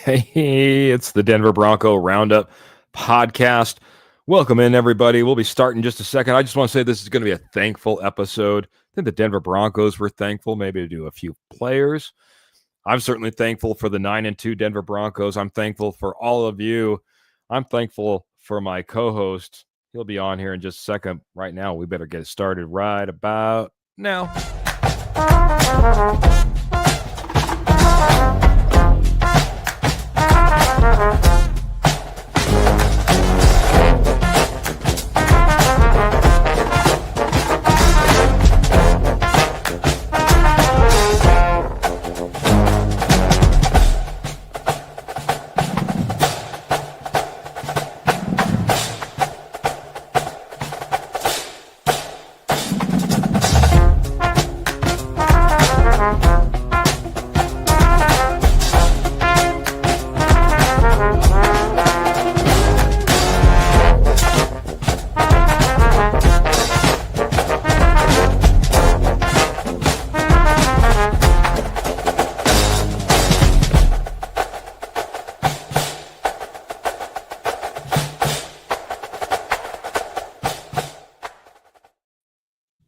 Hey, it's the Denver Bronco Roundup podcast. Welcome in, everybody. We'll be starting in just a second. I just want to say this is going to be a thankful episode. I think the Denver Broncos were thankful, maybe to do a few players. I'm certainly thankful for the 9-2 Denver Broncos. I'm thankful for all of you. I'm thankful for my co-host. He'll be on here in just a second. Right now, we better get started right about now.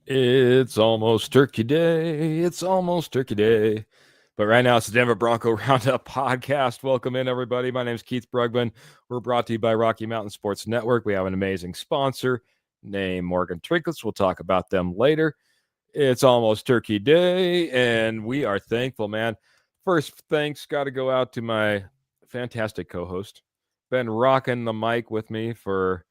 It's almost Turkey Day. It's almost Turkey Day. But right now, it's the Denver Bronco Roundup podcast. Welcome in, everybody. My name is Keith Brugman. We're brought to you by Rocky Mountain Sports Network. We have an amazing sponsor named Morgan Trinklets. We'll talk about them later. It's almost Turkey Day, and we are thankful, man. First, thanks got to go out to my fantastic co-host. Been rocking the mic with me for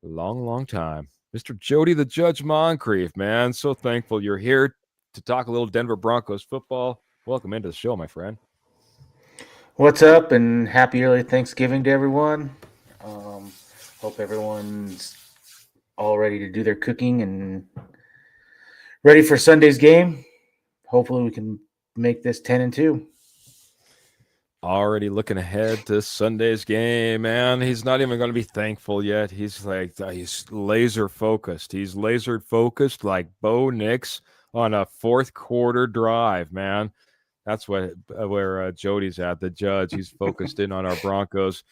a long, long time. Mr. Jody the Judge Moncrief, man. So thankful you're here to talk a little Denver Broncos football. Welcome into the show, my friend. What's up, and happy early Thanksgiving to everyone. Hope everyone's all ready to do their cooking and ready for Sunday's game. Hopefully we can make this 10-2. Already looking ahead to Sunday's game, man. He's not even going to be thankful yet. He's laser focused. He's laser focused like Bo Nix on a fourth quarter drive, man. That's where Jody's at, the judge. He's focused in on our Broncos,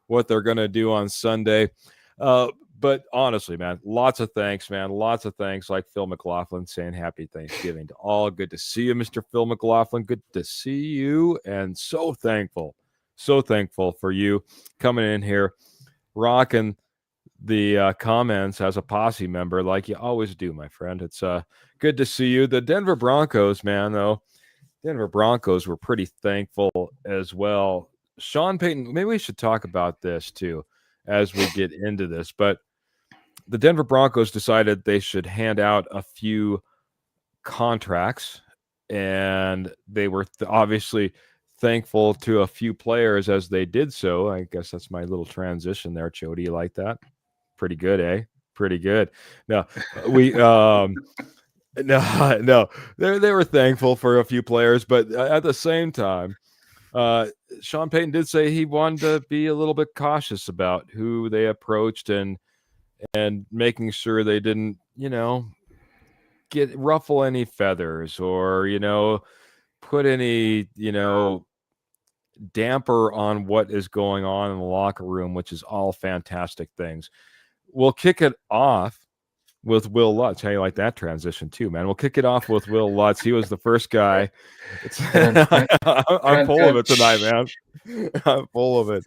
what they're going to do on Sunday. But honestly, man, lots of thanks, man. Lots of thanks. Like Phil McLaughlin saying happy Thanksgiving to all. Good to see you, Mr. Phil McLaughlin. Good to see you. And so thankful for you coming in here, rocking the comments as a posse member like you always do, my friend. It's good to see you. The Denver Broncos, man, though. Denver Broncos were pretty thankful as well. Sean Payton, maybe we should talk about this too as we get into this, but the Denver Broncos decided they should hand out a few contracts, and they were obviously thankful to a few players as they did so. I guess that's my little transition there, Jody. You like that? Pretty good, eh? Pretty good. No, we no, they were thankful for a few players, but at the same time, Sean Payton did say he wanted to be a little bit cautious about who they approached and making sure they didn't, ruffle any feathers or, put any, damper on what is going on in the locker room, which is all fantastic things. We'll kick it off with Will Lutz. How you like that transition too, man? We'll kick it off with Will Lutz. He was the first guy. I'm full of it tonight, man. I'm full of it.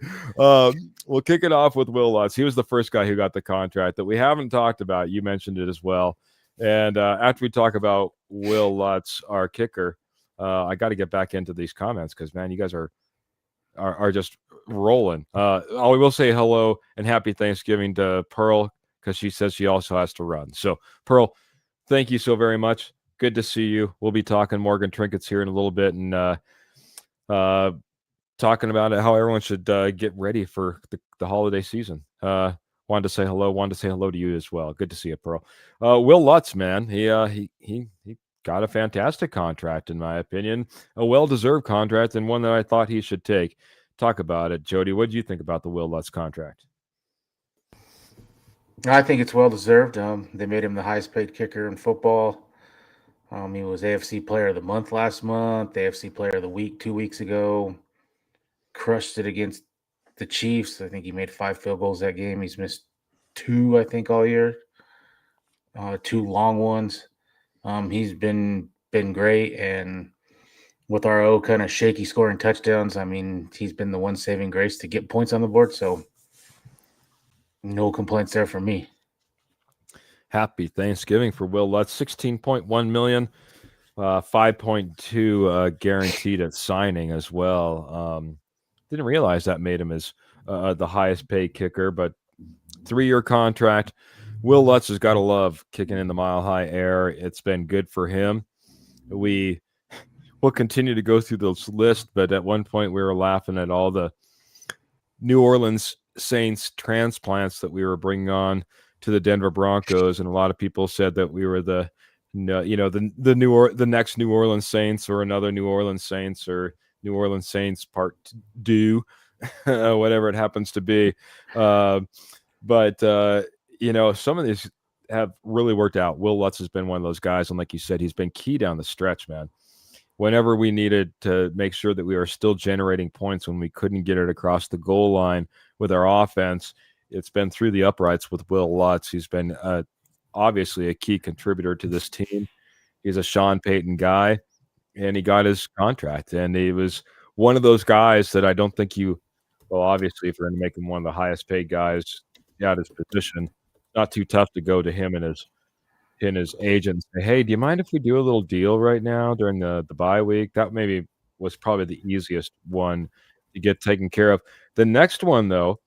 We'll kick it off with Will Lutz. He was the first guy who got the contract that we haven't talked about. You mentioned it as well. And after we talk about Will Lutz, our kicker, I got to get back into these comments because, man, you guys are just rolling. I will say hello and happy Thanksgiving to Pearl, because she says she also has to run. So, Pearl, thank you so very much. Good to see you. We'll be talking Morgan Trinkets here in a little bit and talking about how everyone should get ready for the holiday season. Wanted to say hello to you as well. Good to see you, Pearl. Will Lutz, man, he got a fantastic contract, in my opinion. A well-deserved contract and one that I thought he should take. Talk about it, Jody. What do you think about the Will Lutz contract? I think it's well deserved. They made him the highest paid kicker in football. He was AFC Player of the Month last month, AFC Player of the Week 2 weeks ago. crushed it against the Chiefs. I think he made 5 field goals that game. He's missed 2, I think, all year. 2 long ones. He's been great, and with our kind of shaky scoring touchdowns, I mean, he's been the one saving grace to get points on the board. So no complaints there for me. Happy Thanksgiving for Will Lutz. 16.1 million, 5.2 guaranteed at signing as well. Didn't realize that made him as the highest paid kicker, but 3-year contract. Will Lutz has got to love kicking in the mile high air. It's been good for him. We'll continue to go through this list, but at one point we were laughing at all the New Orleans Saints transplants that we were bringing on to the Denver Broncos, and a lot of people said that we were the next New Orleans Saints, or another New Orleans Saints, or New Orleans Saints Part 2, whatever it happens to be. But some of these have really worked out. Will Lutz has been one of those guys, and like you said, he's been key down the stretch, man. Whenever we needed to make sure that we were still generating points when we couldn't get it across the goal line with our offense, it's been through the uprights with Will Lutz. He's been obviously a key contributor to this team. He's a Sean Payton guy, and he got his contract. And he was one of those guys that I don't think obviously, if you're going to make him one of the highest paid guys at his position, not too tough to go to him and his agent and say, hey, do you mind if we do a little deal right now during the bye week? That maybe was probably the easiest one to get taken care of. The next one, though,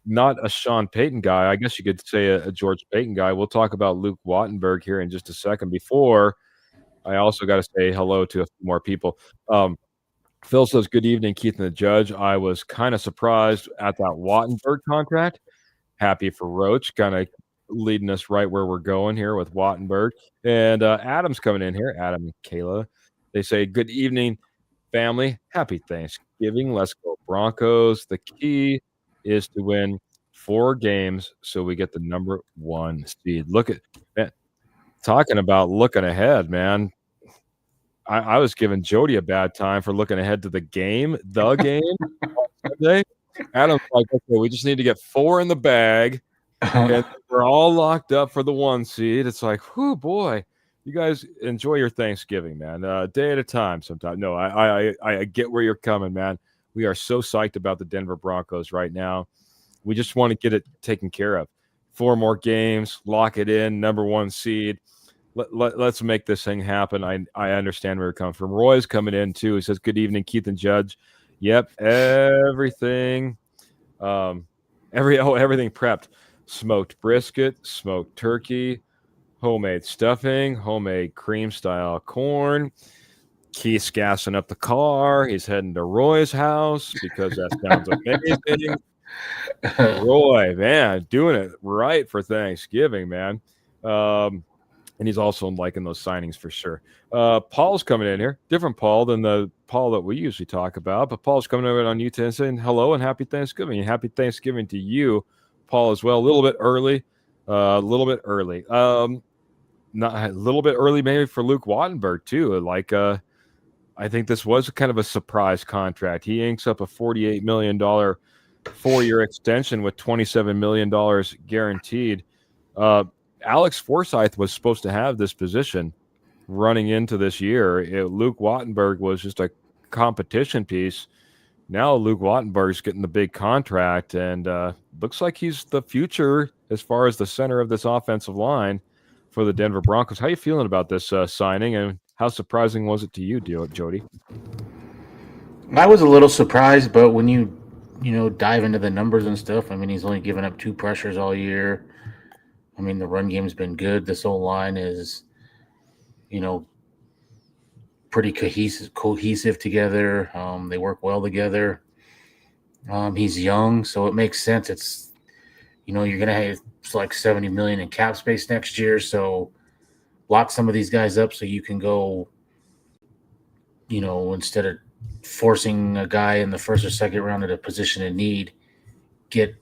not a Sean Payton guy. I guess you could say a George Payton guy. We'll talk about Luke Wattenberg here in just a second. Before, I also got to say hello to a few more people. Phil says, good evening, Keith and the Judge. I was kind of surprised at that Wattenberg contract. Happy for Roach, kind of leading us right where we're going here with Wattenberg. And Adam's coming in here, Adam and Kayla. They say, good evening, family. Happy Thanksgiving. Let's go Broncos. The key is to win 4 games so we get the number 1 seed. Look at that. Talking about looking ahead, man. I was giving Jody a bad time for looking ahead to the game on Sunday. Adam's like, okay, we just need to get 4 in the bag, and we're all locked up for the 1 seed. It's like, whoo, boy, you guys enjoy your Thanksgiving, man. Day at a time sometimes. No, I get where you're coming, man. We are so psyched about the Denver Broncos right now. We just want to get it taken care of. 4 more games, lock it in, number 1 seed. Let's make this thing happen. I understand where you're coming from. Roy's coming in too. He says, good evening, Keith and Judge. Yep, everything prepped. Smoked brisket, smoked turkey, homemade stuffing, homemade cream style corn. Keith's gassing up the car. He's heading to Roy's house because that sounds amazing. Roy, man, doing it right for Thanksgiving, man. And he's also liking those signings for sure. Paul's coming in here. Different Paul than the Paul that we usually talk about. But Paul's coming over on YouTube and saying hello and happy Thanksgiving. And happy Thanksgiving to you, Paul, as well. A little bit early. Not a little bit early maybe for Luke Wattenberg, too. Like, I think this was kind of a surprise contract. He inks up a $48 million 4-year extension with $27 million guaranteed. Alex Forsyth was supposed to have this position running into this year. Luke Wattenberg was just a competition piece. Now Luke Wattenberg's getting the big contract, and looks like he's the future as far as the center of this offensive line for the Denver Broncos. How are you feeling about this signing, and how surprising was it to you, Jody? I was a little surprised, but when you dive into the numbers and stuff, I mean, he's only given up 2 pressures all year. I mean, the run game's been good. This whole line is, pretty cohesive together. They work well together. He's young, so it makes sense. It's, you're going to have like $70 million in cap space next year. So lock some of these guys up so you can go, instead of forcing a guy in the first or second round at a position in need, get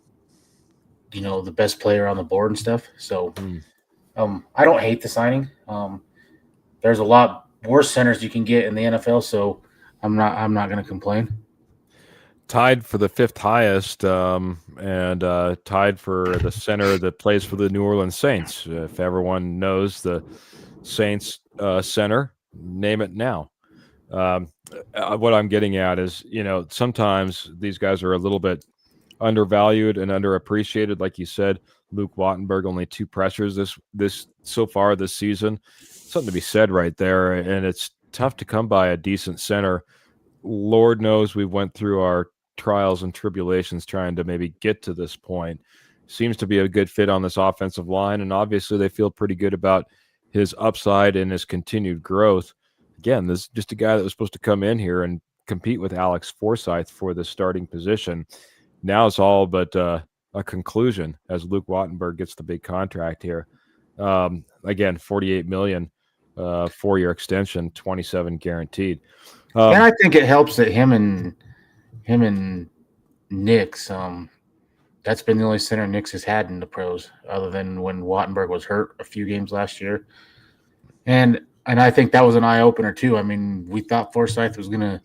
the best player on the board and stuff. So I don't hate the signing. There's a lot worse centers you can get in the NFL, so I'm not going to complain. tied for the fifth highest, and tied for the center that plays for the New Orleans Saints. If everyone knows the Saints center, name it now. Um, what I'm getting at is, sometimes these guys are a little bit undervalued and underappreciated. Like you said, Luke Wattenberg only 2 pressures this so far this season. Something to be said right there, and it's tough to come by a decent center. Lord knows we went through our trials and tribulations trying to maybe get to this point. Seems to be a good fit on this offensive line, and obviously they feel pretty good about his upside and his continued growth. Again, this is just a guy that was supposed to come in here and compete with Alex Forsyth for the starting position. Now it's all but a conclusion as Luke Wattenberg gets the big contract here. Again, $48 million, 4-year extension, 27 guaranteed. And I think it helps that him and Nix, that's been the only center Nix has had in the pros, other than when Wattenberg was hurt a few games last year. And I think that was an eye opener too. I mean, we thought Forsyth was gonna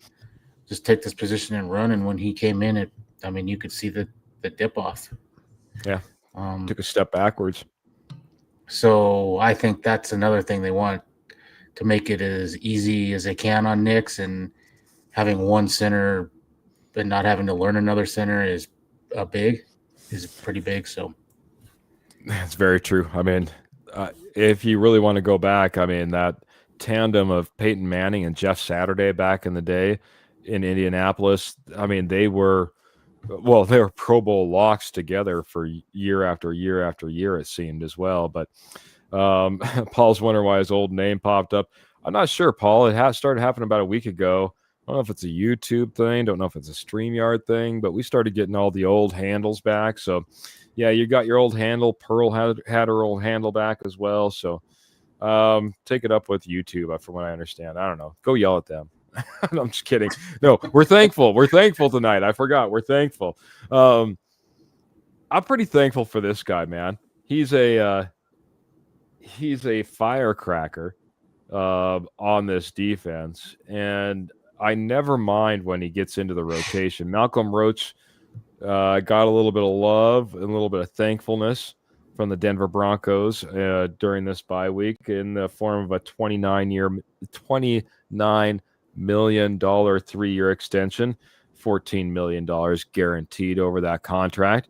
just take this position and run, and when he came in, you could see the dip off. Yeah, took a step backwards. So I think that's another thing they want, to make it as easy as they can on Nix, and having one center and not having to learn another center is pretty big. So that's very true. I mean, if you really want to go back, I mean, that tandem of Peyton Manning and Jeff Saturday back in the day in Indianapolis, I mean, they were Pro Bowl locks together for year after year after year, it seemed, as well. But Paul's wondering why his old name popped up. I'm not sure, Paul. It started happening about a week ago. I don't know if it's a YouTube thing. Don't know if it's a StreamYard thing, but we started getting all the old handles back. So, yeah, you got your old handle. Pearl had her old handle back as well. So, take it up with YouTube, from what I understand. I don't know. Go yell at them. I'm just kidding. No, we're thankful. We're thankful tonight. I forgot. We're thankful. I'm pretty thankful for this guy, man. He's a firecracker on this defense, and I never mind when he gets into the rotation. Malcolm Roach got a little bit of love and a little bit of thankfulness from the Denver Broncos during this bye week in the form of a $29 million 3-year extension, $14 million guaranteed over that contract,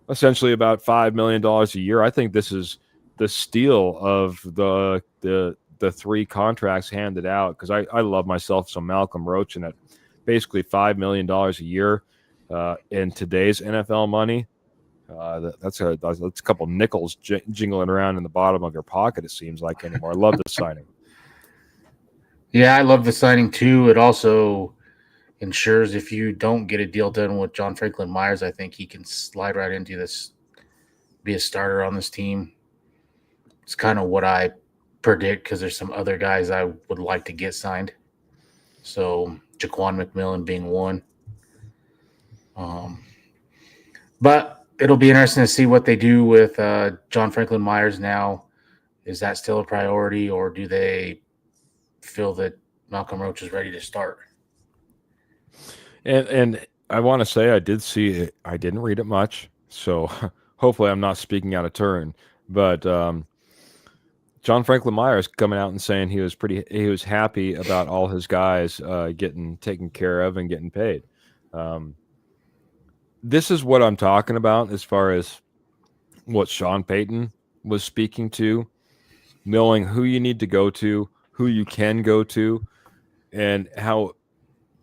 essentially about $5 million a year. I think this is the steal of the 3 contracts handed out, because I love myself some Malcolm Roach, and at basically $5 million a year in today's NFL money. That's a couple nickels jingling around in the bottom of your pocket, it seems like, anymore. I love the signing. Yeah, I love the signing too. It also ensures if you don't get a deal done with John Franklin Myers, I think he can slide right into this, be a starter on this team. It's kind of what I predict, because there's some other guys I would like to get signed. So Jaquan McMillan being one. But it'll be interesting to see what they do with John Franklin Myers now. Is that still a priority, or do they feel that Malcolm Roach is ready to start? And I want to say I did see it. I didn't read it much, so hopefully I'm not speaking out of turn. But John Franklin Myers coming out and saying he was happy about all his guys getting taken care of and getting paid. This is what I'm talking about as far as what Sean Payton was speaking to, knowing who you need to go to, who you can go to, and how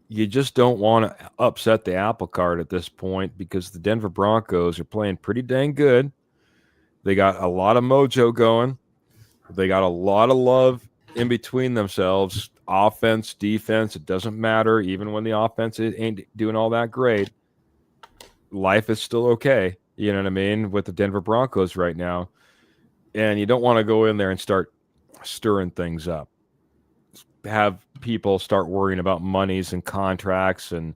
you just don't want to upset the apple cart at this point, because the Denver Broncos are playing pretty dang good. They got a lot of mojo going. They got a lot of love in between themselves. Offense, defense, it doesn't matter. Even when the offense ain't doing all that great, life is still okay. You know what I mean? With the Denver Broncos right now. And you don't want to go in there and start stirring things up. Have people start worrying about monies and contracts, and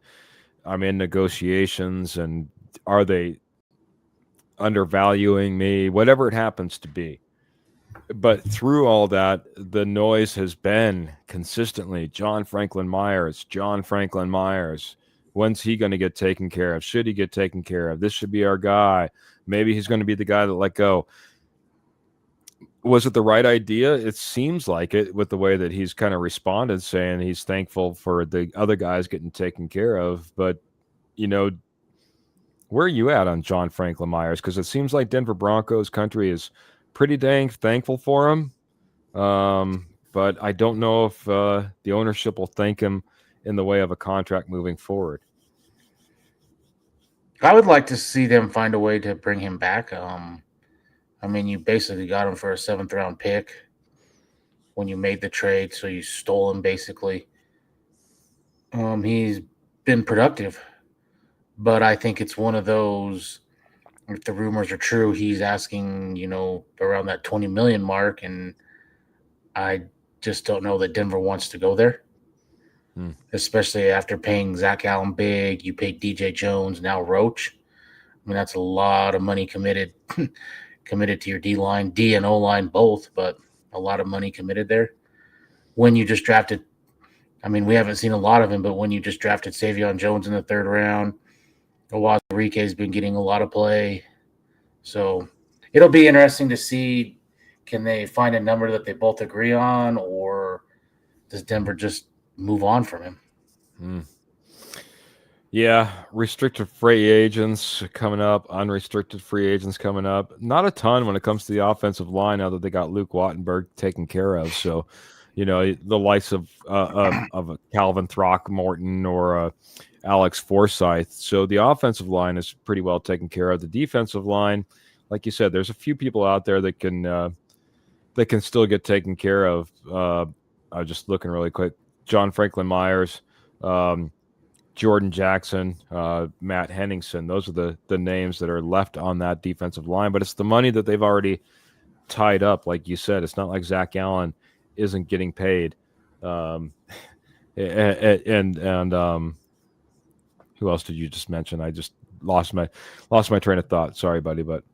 I'm in negotiations, and are they undervaluing me? Whatever it happens to be. But through all that, the noise has been consistently John Franklin Myers, When's he going to get taken care of? Should he get taken care of? This should be our guy. Maybe he's going to be the guy that let go. Was it the right idea? It seems like it with the way that he's kind of responded, saying he's thankful for the other guys getting taken care of. But, you know, where are you at on John Franklin Myers? Because it seems like Denver Broncos country is pretty dang thankful for him. But I don't know if the ownership will thank him in the way of a contract moving forward. I would like to see them find a way to bring him back. I mean, you basically got him for a 7th-round pick when you made the trade, so you stole him basically. He's been productive, but I think it's one of those. If the rumors are true, he's asking, around that 20 million mark, and I just don't know that Denver wants to go there. Especially after paying Zach Allen big, you paid DJ Jones, now Roach. I mean, that's a lot of money committed to your D line, D and O line both, but a lot of money committed there. When you just drafted, I mean, we haven't seen a lot of him, but when you just drafted Savion Jones in the 3rd round, Owazurike has been getting a lot of play. So it'll be interesting to see, can they find a number that they both agree on, or does Denver just move on from him? Yeah, restricted free agents coming up, unrestricted free agents coming up. Not a ton when it comes to the offensive line now that they got Luke Wattenberg taken care of. So, the likes of Calvin Throckmorton or Alex Forsyth. So the offensive line is pretty well taken care of. The defensive line, like you said, there's a few people out there that can still get taken care of. I was just looking really quick. John Franklin Myers, Jordan Jackson, Matt Henningsen. Those are the names that are left on that defensive line. But it's the money that they've already tied up. Like you said, it's not like Zach Allen isn't getting paid. And who else did you just mention? I just lost my train of thought. Sorry, buddy, but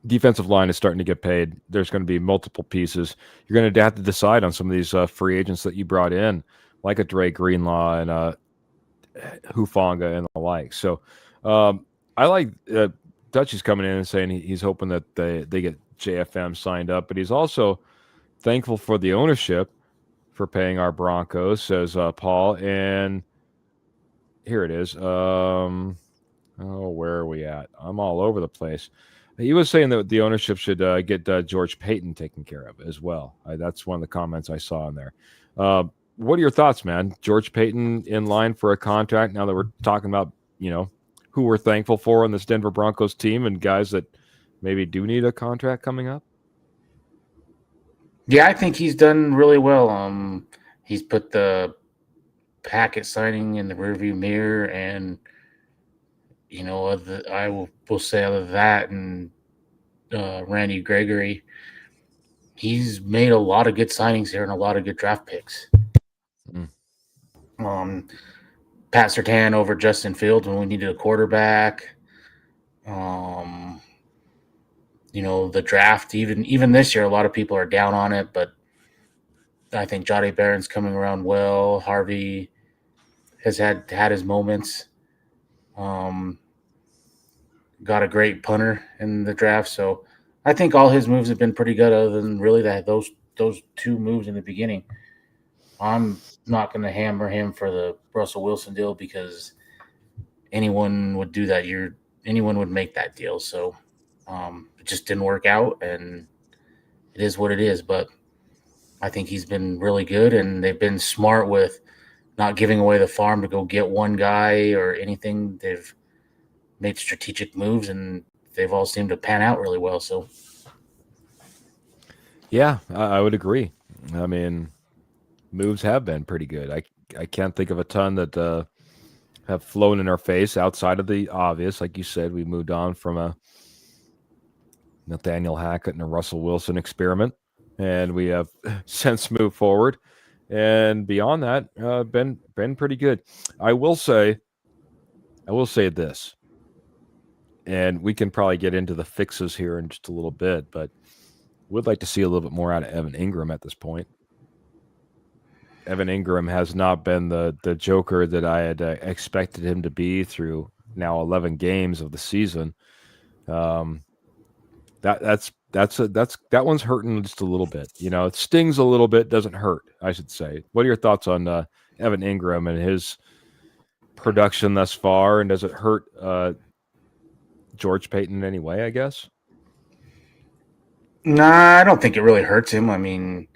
defensive line is starting to get paid. There's going to be multiple pieces. You're going to have to decide on some of these free agents that you brought in, like a Dre Greenlaw and Hufanga and the like. So I like Dutchy's coming in and saying he's hoping that they get JFM signed up, but he's also thankful for the ownership for paying our Broncos, says Paul. And here it is. Where are we at? I'm all over the place. He was saying that the ownership should get George Payton taken care of as well. That's one of the comments I saw in there. What are your thoughts, man? George Payton in line for a contract now that we're talking about, who we're thankful for on this Denver Broncos team and guys that maybe do need a contract coming up? Yeah, I think he's done really well. He's put the Packett signing in the rearview mirror, and I will say other than that and Randy Gregory, he's made a lot of good signings here and a lot of good draft picks. Pat Surtain over Justin Fields when we needed a quarterback. The draft, even this year, a lot of people are down on it, but I think Jahdae Barron's coming around well. Harvey has had his moments. Got a great punter in the draft, so I think all his moves have been pretty good, other than really those 2 moves in the beginning. I'm not going to hammer him for the Russell Wilson deal because anyone would do that. Anyone would make that deal. So it just didn't work out, and it is what it is. But I think he's been really good, and they've been smart with not giving away the farm to go get one guy or anything. They've made strategic moves, and they've all seemed to pan out really well. So, yeah, I would agree. I mean, moves have been pretty good. I can't think of a ton that have flown in our face outside of the obvious. Like you said, we moved on from a Nathaniel Hackett and a Russell Wilson experiment, and we have since moved forward. And beyond that, been pretty good. I will say this, and we can probably get into the fixes here in just a little bit, but would like to see a little bit more out of Evan Ingram at this point. Evan Ingram has not been the Joker that I had expected him to be through now 11 games of the season. Um, that one's hurting just a little bit. It stings a little bit, doesn't hurt, I should say. What are your thoughts on Evan Ingram and his production thus far, and does it hurt George Payton in any way, I guess? Nah, I don't think it really hurts him. I mean,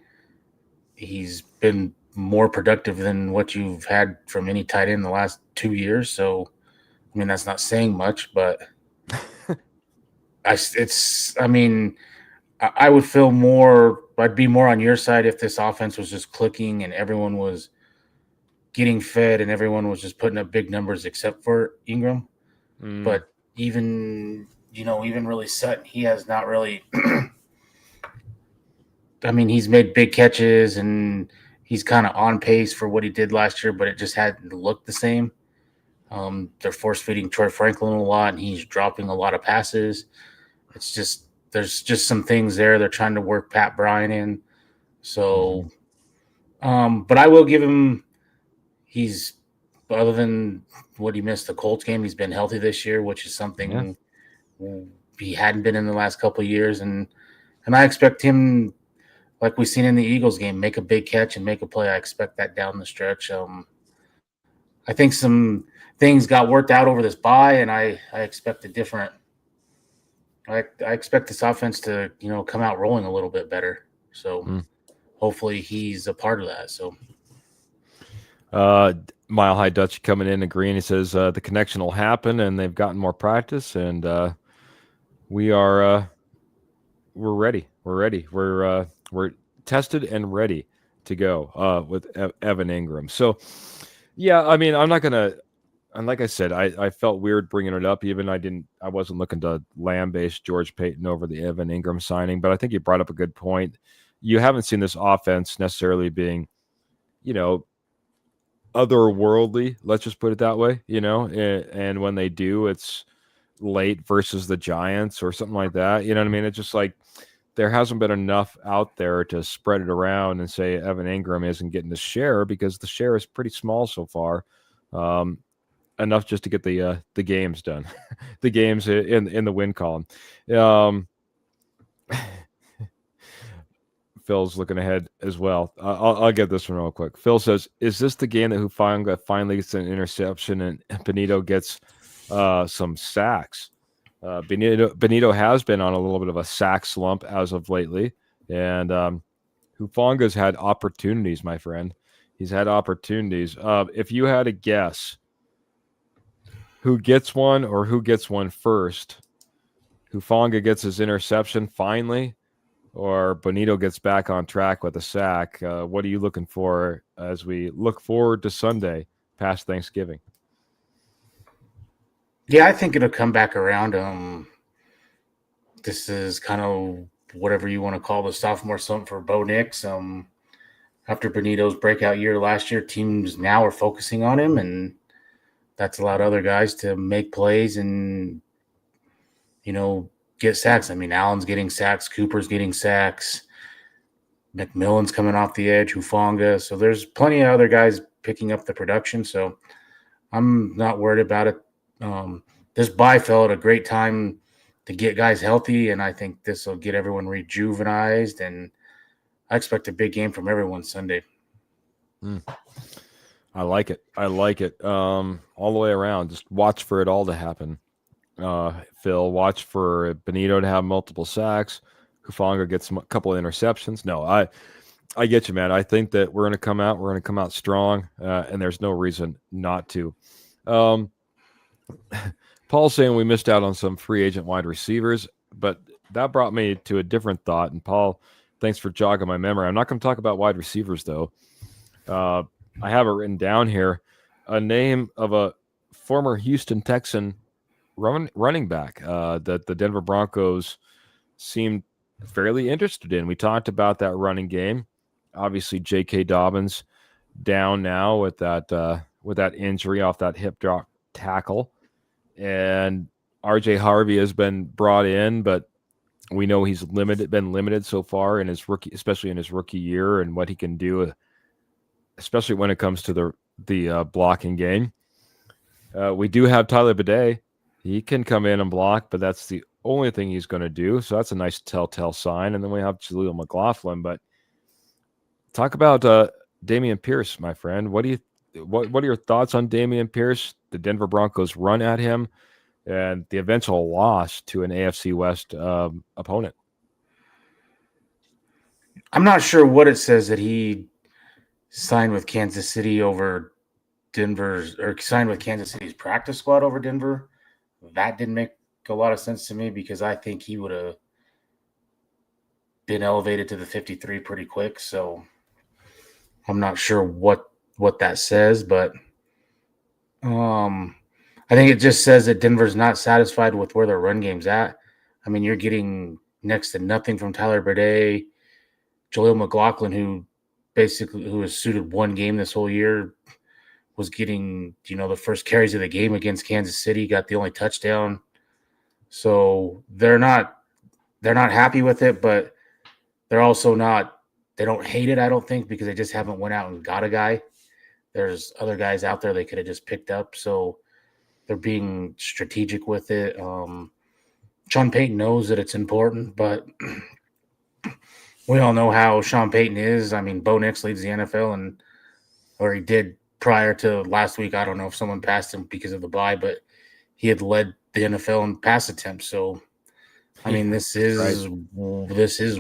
he's been more productive than what you've had from any tight end in the last 2 years. So, I mean, that's not saying much, but I mean, I would feel more. I'd be more on your side if this offense was just clicking and everyone was getting fed and everyone was just putting up big numbers except for Ingram. But even really Sutton, he has not really. I mean, he's made big catches and he's kind of on pace for what he did last year, but it just hadn't looked the same. They're force feeding Troy Franklin a lot, and he's dropping a lot of passes. It's just there's just some things there. They're trying to work Pat Bryant in. So, but I will give him. He's other than what he missed the Colts game, he's been healthy this year, which is something he hadn't been in the last couple of years, and I expect him, like we've seen in the Eagles game, make a big catch and make a play. I expect that down the stretch. I think some things got worked out over this bye, and I expect a different. I expect this offense to come out rolling a little bit better. So hopefully he's a part of that. So Mile High Dutch coming in agreeing. He says the connection will happen, and they've gotten more practice, and we're ready. We're ready. We're tested and ready to go with Evan Ingram. So, yeah, I mean, I'm not gonna. And like I said, I felt weird bringing it up. Even I wasn't looking to lambaste George Payton over the Evan Ingram signing, but I think you brought up a good point. You haven't seen this offense necessarily being, otherworldly. Let's just put it that way, And when they do, it's late versus the Giants or something like that. You know what I mean? It's just like there hasn't been enough out there to spread it around and say Evan Ingram isn't getting the share because the share is pretty small so far. Enough just to get the games done, the games in the win column. Phil's looking ahead as well. I'll get this one real quick. Phil says, "Is this the game that Hufanga finally gets an interception and Benito gets some sacks?" Benito has been on a little bit of a sack slump as of lately, and Hufanga's had opportunities, my friend. He's had opportunities. If you had a guess, who gets one or who gets one first? Hufanga gets his interception finally, or Benito gets back on track with a sack. What are you looking for as we look forward to Sunday past Thanksgiving? Yeah, I think it'll come back around. This is kind of whatever you want to call the sophomore slump for Bo Nix. After Benito's breakout year last year, teams now are focusing on him, and that's allowed other guys to make plays and get sacks. I mean, Allen's getting sacks, Cooper's getting sacks, McMillan's coming off the edge, Hufanga. So there's plenty of other guys picking up the production. So I'm not worried about it. This bye fell at a great time to get guys healthy, and I think this will get everyone rejuvenized, and I expect a big game from everyone Sunday. I like it. All the way around. Just watch for it all to happen. Phil, watch for Benito to have multiple sacks. Hufanga gets a couple of interceptions. No, I get you, man. I think that we're going to come out. We're going to come out strong, and there's no reason not to. Paul's saying we missed out on some free agent wide receivers, but that brought me to a different thought. And Paul, thanks for jogging my memory. I'm not going to talk about wide receivers, though. I have it written down here. A name of a former Houston Texan running back that the Denver Broncos seemed fairly interested in. We talked about that running game. Obviously, J.K. Dobbins down now with that injury off that hip drop tackle. And R.J. Harvey has been brought in, but we know he's been limited so far in his rookie, especially in his rookie year, and what he can do especially when it comes to the blocking game. We do have Tyler Bidet. He can come in and block, but that's the only thing he's going to do. So that's a nice telltale sign. And then we have Jaleel McLaughlin. But talk about Damian Pierce, my friend. What are your thoughts on Damian Pierce? The Denver Broncos run at him and the eventual loss to an AFC West opponent. I'm not sure what it says that he signed with Kansas City over Denver's, or signed with Kansas City's practice squad over Denver. That didn't make a lot of sense to me because I think he would have been elevated to the 53 pretty quick. So I'm not sure what that says, but I think it just says that Denver's not satisfied with where their run game's at. I mean, you're getting next to nothing from Tyler Bidet, Jaleel McLaughlin, who has suited one game this whole year, was getting, the first carries of the game against Kansas City, got the only touchdown. So they're not happy with it, but they're also not, they don't hate it, I don't think, because they just haven't went out and got a guy. There's other guys out there they could have just picked up. So they're being strategic with it. Sean Payton knows that it's important, but we all know how Sean Payton is. I mean, Bo Nix leads the NFL, or he did prior to last week. I don't know if someone passed him because of the bye, but he had led the NFL in pass attempts. So, I mean, this is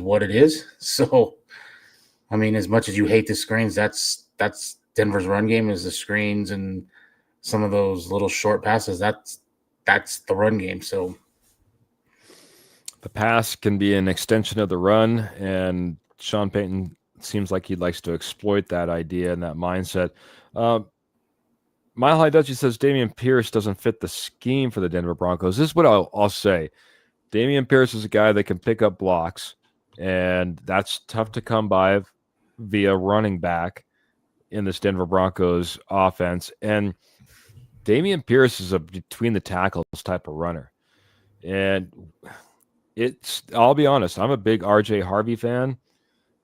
what it is. So, I mean, as much as you hate the screens, that's Denver's run game is the screens and some of those little short passes. That's the run game. So The pass can be an extension of the run, and Sean Payton seems like he likes to exploit that idea and that mindset. Mile High Dutchie says Damian Pierce doesn't fit the scheme for the Denver Broncos. This is what I'll say. Damian Pierce is a guy that can pick up blocks, and that's tough to come by via running back in this Denver Broncos offense. And Damian Pierce is a between the tackles type of runner. And I'll be honest, I'm a big RJ Harvey fan.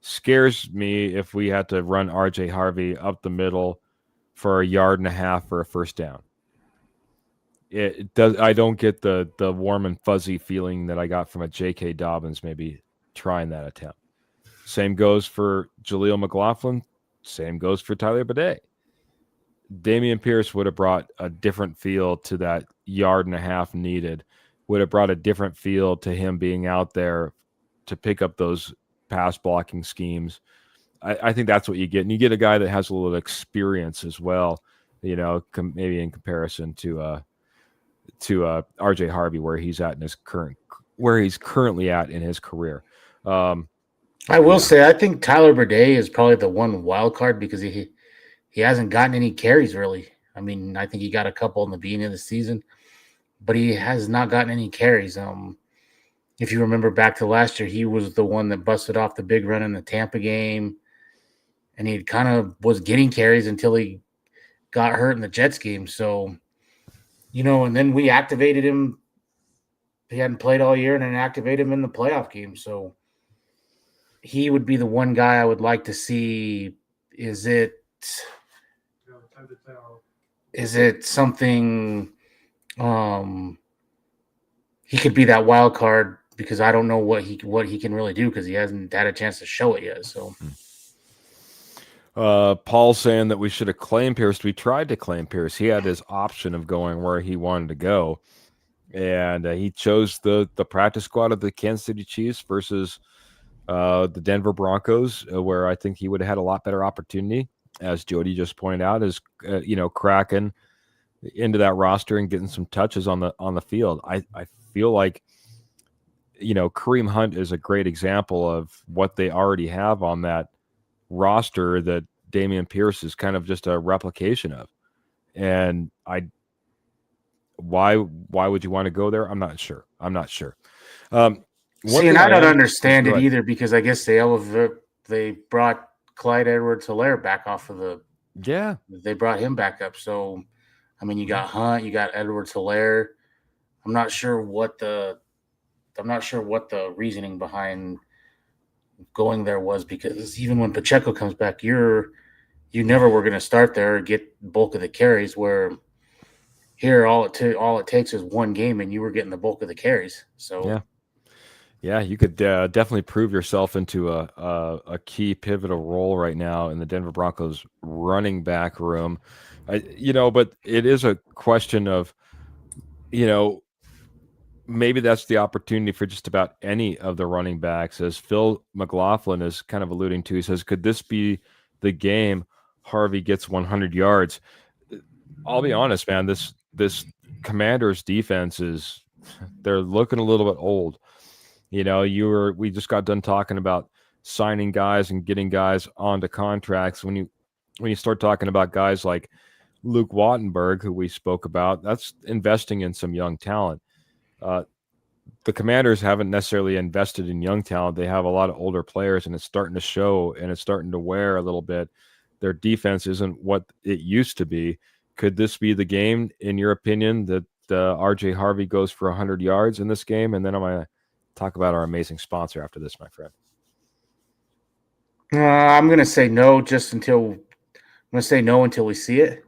Scares me if we had to run RJ Harvey up the middle for a yard and a half for a first down. It does. I don't get the warm and fuzzy feeling that I got from a J.K. Dobbins maybe trying that attempt. Same goes for Jaleel McLaughlin. Same goes for Tyler Bidet. Damian Pierce would have brought a different feel to that yard and a half needed. Would have brought a different feel to him being out there to pick up those pass blocking schemes. I think that's what you get, and you get a guy that has a little experience as well. Maybe in comparison to RJ Harvey, where he's currently at in his career. I will say, I think Tyler Bidet is probably the one wild card because he hasn't gotten any carries really. I mean, I think he got a couple in the beginning of the season, but he has not gotten any carries. If you remember back to last year, he was the one that busted off the big run in the Tampa game, and he kind of was getting carries until he got hurt in the Jets game. So, and then we activated him. He hadn't played all year, and then activated him in the playoff game. So he would be the one guy I would like to see. Is it something? He could be that wild card because I don't know what he can really do because he hasn't had a chance to show it yet. So. Paul's saying that we should have claimed Pierce. We tried to claim Pierce. He had his option of going where he wanted to go, and he chose the practice squad of the Kansas City Chiefs versus the Denver Broncos, where I think he would have had a lot better opportunity, as Jody just pointed out, is cracking into that roster and getting some touches on the field. I feel like Kareem Hunt is a great example of what they already have on that roster that Damian Pierce is kind of just a replication of. And why would you want to go there? I'm not sure. See, and I don't understand it either because I guess they brought Clyde Edwards-Helaire back off of they brought him back up. So, I mean, you got Hunt, you got Edwards-Helaire. I'm not sure what the reasoning behind going there was because even when Pacheco comes back, you're you never were going to start there or get the bulk of the carries. Where here, all it takes is one game, and you were getting the bulk of the carries. So Yeah. Yeah, you could definitely prove yourself into a key pivotal role right now in the Denver Broncos running back room. But it is a question of, you know, maybe that's the opportunity for just about any of the running backs, as Phil McLaughlin is kind of alluding to. He says, could this be the game Harvey gets 100 yards? I'll be honest, man. This Commanders defense they're looking a little bit old. We just got done talking about signing guys and getting guys onto contracts. When you start talking about guys like Luke Wattenberg, who we spoke about, that's investing in some young talent. The Commanders haven't necessarily invested in young talent. They have a lot of older players, and it's starting to show, and it's starting to wear a little bit. Their defense isn't what it used to be. Could this be the game, in your opinion, that RJ Harvey goes for 100 yards in this game? And then I'm going to talk about our amazing sponsor after this, my friend. I'm going to say no until we see it.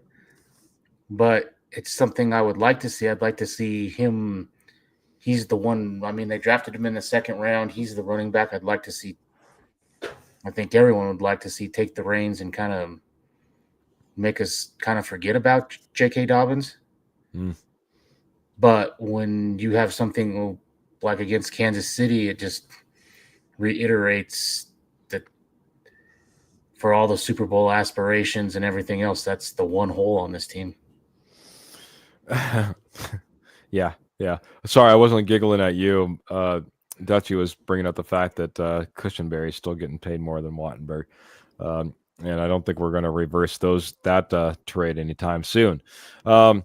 But it's something I would like to see. I'd like to see him. He's the one. I mean, they drafted him in the second round. He's the running back I'd like to see. I think everyone would like to see take the reins and kind of make us kind of forget about J.K. Dobbins. But when you have something like against Kansas City, it just reiterates that for all the Super Bowl aspirations and everything else, that's the one hole on this team. Yeah. Sorry, I wasn't giggling at you. Dutchy was bringing up the fact that Cushenberry is still getting paid more than Wattenberg. And I don't think we're going to reverse that trade anytime soon. I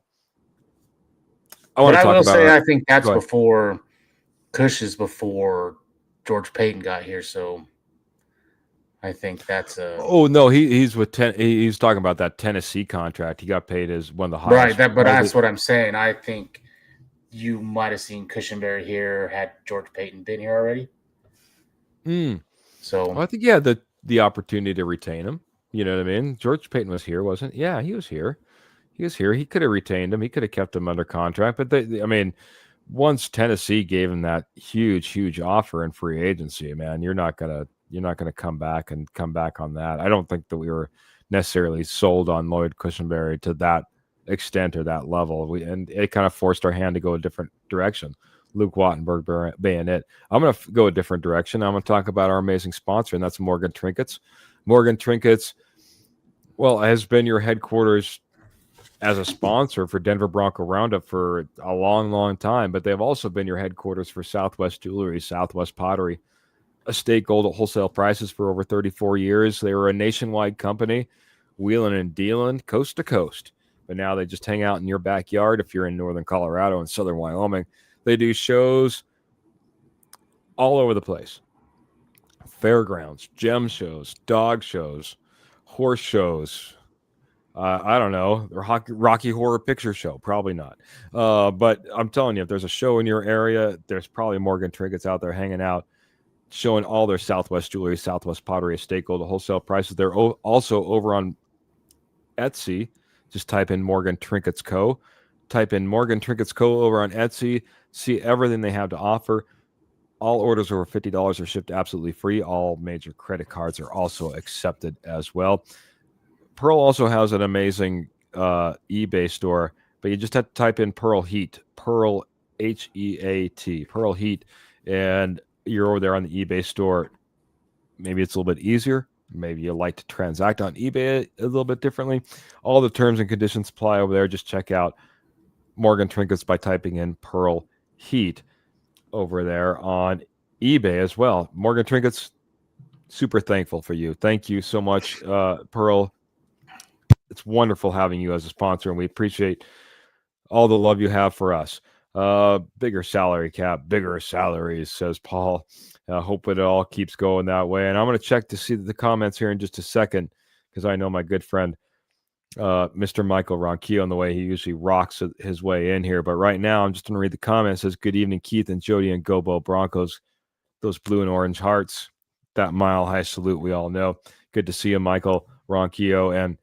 will say I think that's before Cush is before George Payton got here, so I think that's a. Oh no, he's with he's talking about that Tennessee contract. He got paid as one of the highest. Right, but that's what I'm saying. I think you might have seen Cushenberry here had George Payton been here already. So well, I think he had the opportunity to retain him. You know what I mean? George Payton was here, wasn't? Yeah, he was here. He could have retained him. He could have kept him under contract. But once Tennessee gave him that huge offer in free agency, man, you're not gonna come back on that. I don't think that we were necessarily sold on Lloyd Cushenberry to that extent or that level. And it kind of forced our hand to go a different direction. Luke Wattenberg being it. I'm going to go a different direction. I'm going to talk about our amazing sponsor, and that's Morgan Trinkets. Morgan Trinkets, well, has been your headquarters as a sponsor for Denver Bronco Roundup for a long time, but they've also been your headquarters for Southwest Jewelry, Southwest Pottery, Estate Gold at wholesale prices for over 34 years. They were a nationwide company, wheeling and dealing coast to coast. But now they just hang out in your backyard if you're in northern Colorado and southern Wyoming. They do shows all over the place. Fairgrounds, gem shows, dog shows, horse shows. I don't know, Rocky Horror Picture Show. Probably not. But I'm telling you, if there's a show in your area, there's probably Morgan Trinkets out there hanging out, showing all their Southwest Jewelry, Southwest Pottery, Estate Gold at wholesale prices. They're also over on Etsy. Just type in Morgan Trinkets Co. Type in Morgan Trinkets Co. over on Etsy. See everything they have to offer. All orders over $50 are shipped absolutely free. All major credit cards are also accepted as well. Pearl also has an amazing eBay store, but you just have to type in Pearl Heat, Pearl Heat, Pearl Heat, and you're over there on the eBay store. Maybe it's a little bit easier. Maybe you like to transact on eBay a little bit differently. All the terms and conditions apply over there. Just check out Morgan Trinkets by typing in Pearl Heat over there on eBay as well. Morgan Trinkets, super thankful for you. Thank you so much, Pearl. It's wonderful having you as a sponsor, and we appreciate all the love you have for us. Bigger salary cap, bigger salaries, says Paul. Hope it all keeps going that way. And I'm going to check to see the comments here in just a second, because I know my good friend, Mr. Michael Ronquillo, on the way he usually rocks his way in here. But right now, I'm just going to read the comments. It says, good evening, Keith and Jody and Gobo Broncos. Those blue and orange hearts, that mile high salute we all know. Good to see you, Michael. Ronquillo. And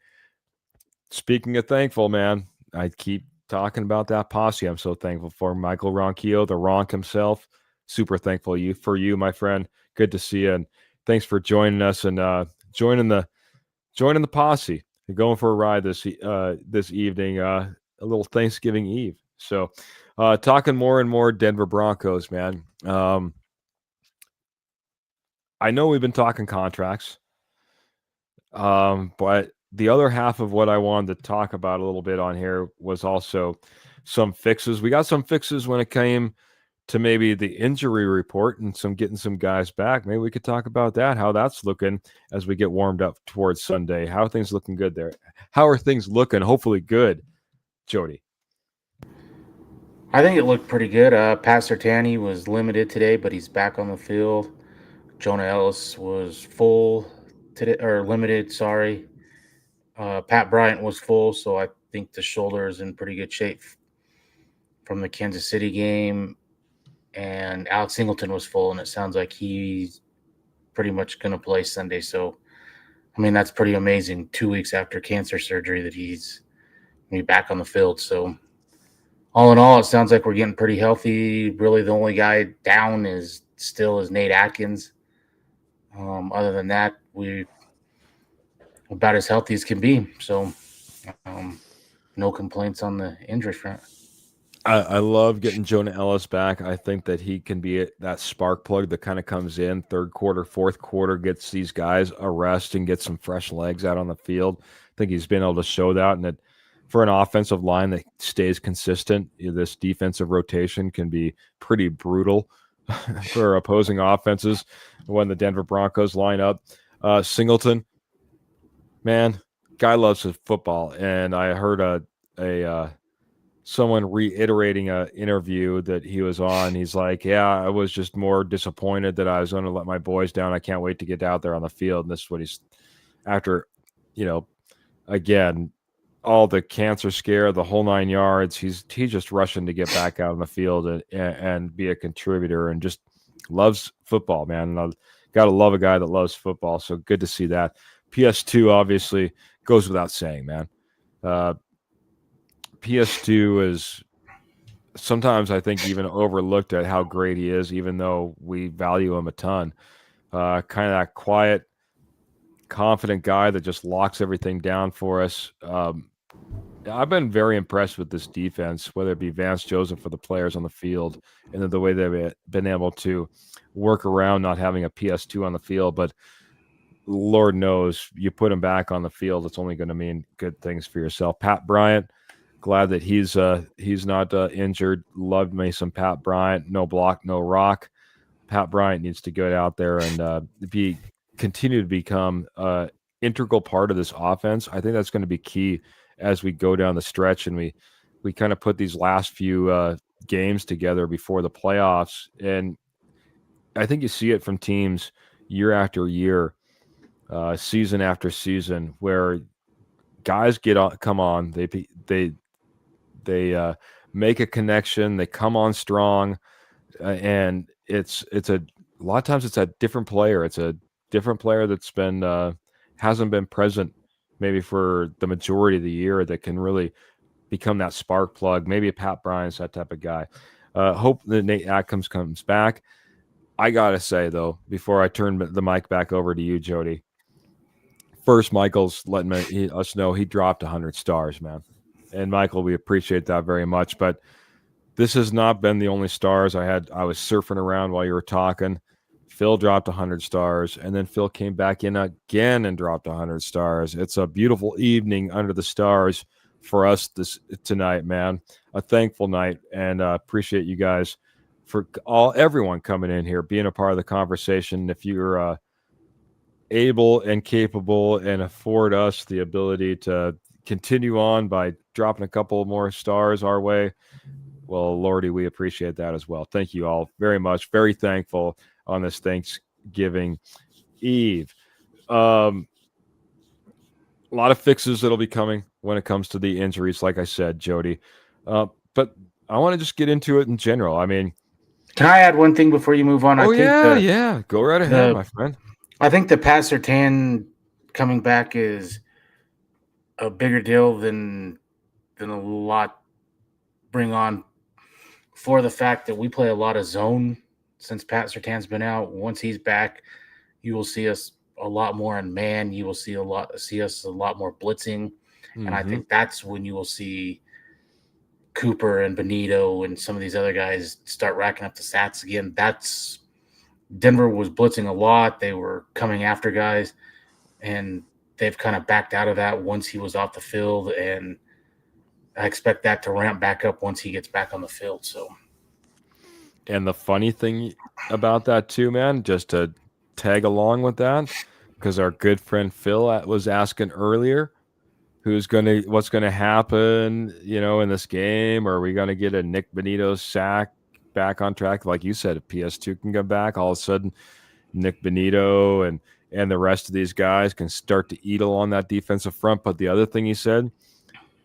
speaking of thankful, man, I keep talking about that posse. I'm so thankful for Michael Ronquillo, the Ronk himself. Super thankful for you, my friend. Good to see you, and thanks for joining us and joining the posse. You're going for a ride this evening, a little Thanksgiving Eve. So, talking more and more Denver Broncos, man. I know we've been talking contracts, but the other half of what I wanted to talk about a little bit on here was also some fixes. We got some fixes when it came to maybe the injury report and some getting some guys back. Maybe we could talk about that, how that's looking as we get warmed up towards Sunday. How are things looking good there? How are things looking? Hopefully good, Jody. I think it looked pretty good. Pat Sertani was limited today, but he's back on the field. Jonah Ellis was full today, or limited, sorry. Pat Bryant was full, so I think the shoulder is in pretty good shape from the Kansas City game. And Alex Singleton was full, and it sounds like he's pretty much going to play Sunday. So, I mean, that's pretty amazing. 2 weeks after cancer surgery, that he's going to be back on the field. So, all in all, it sounds like we're getting pretty healthy. Really, the only guy down is Nate Atkins. Other than that, we're about as healthy as can be. So, no complaints on the injury front. I love getting Jonah Ellis back. I think that he can be that spark plug that kind of comes in third quarter, fourth quarter, gets these guys a rest and gets some fresh legs out on the field. I think he's been able to show that, and that for an offensive line that stays consistent, this defensive rotation can be pretty brutal for opposing offenses when the Denver Broncos line up. Singleton, man, guy loves his football, and I heard a someone reiterating a interview that he was on. He's like, "Yeah, I was just more disappointed that I was going to let my boys down. I can't wait to get out there on the field." And this is what he's after, you know, again, all the cancer scare, the whole 9 yards. He's just rushing to get back out on the field and be a contributor, and just loves football, man. And I got to love a guy that loves football. So good to see that. PS2 obviously goes without saying, man. PS2 is sometimes I think even overlooked at how great he is, even though we value him a ton. Kind of that quiet, confident guy that just locks everything down for us. I've been very impressed with this defense, whether it be Vance Joseph or the players on the field, and the way they've been able to work around not having a PS2 on the field. But Lord knows, you put him back on the field, it's only going to mean good things for yourself. Pat Bryant, glad that he's not injured. Loved me some Pat Bryant. No block, no rock. Pat Bryant needs to get out there and continue to become an integral part of this offense. I think that's going to be key as we go down the stretch and we kind of put these last few games together before the playoffs. And I think you see it from teams year after year, season after season, where guys come on, they make a connection, they come on strong, and it's a lot of times it's a different player. It's a different player that's been hasn't been present maybe for the majority of the year that can really become that spark plug. Maybe a Pat Bryant's that type of guy. Hope that Nate Atkins comes back. I gotta say though, before I turn the mic back over to you, Jody. First, Michael's letting us know he dropped 100 stars, man. And Michael, we appreciate that very much. But this has not been the only stars I had. I was surfing around while you were talking. Phil dropped 100 stars, and then Phil came back in again and dropped 100 stars. It's a beautiful evening under the stars for us tonight, man. A thankful night, and appreciate you guys for everyone coming in here, being a part of the conversation. If you're able and capable and afford us the ability to continue on by dropping a couple more stars our way, well, Lordy, we appreciate that as well. Thank you all very much. Very thankful on this Thanksgiving Eve. A lot of fixes that'll be coming when it comes to the injuries, like I said, Jody. But I want to just get into it in general. I mean, can I add one thing before you move on? Oh, yeah. Go right ahead, my friend. I think the Pat Surtain coming back is a bigger deal than a lot bring on for the fact that we play a lot of zone since Pat Sertan's been out. Once he's back, you will see us a lot more in man. You will see us a lot more blitzing, and I Mm-hmm. think that's when you will see Cooper and Benito and some of these other guys start racking up the stats again. That's Denver was blitzing a lot. They were coming after guys, and they've kind of backed out of that once he was off the field. And I expect that to ramp back up once he gets back on the field. So, And the funny thing about that too, man, just to tag along with that, because our good friend Phil was asking earlier, what's gonna happen, in this game? Are we gonna get a Nick Benito sack back on track? Like you said, if PS2 can come back, all of a sudden Nick Benito and the rest of these guys can start to eat on that defensive front. But the other thing he said,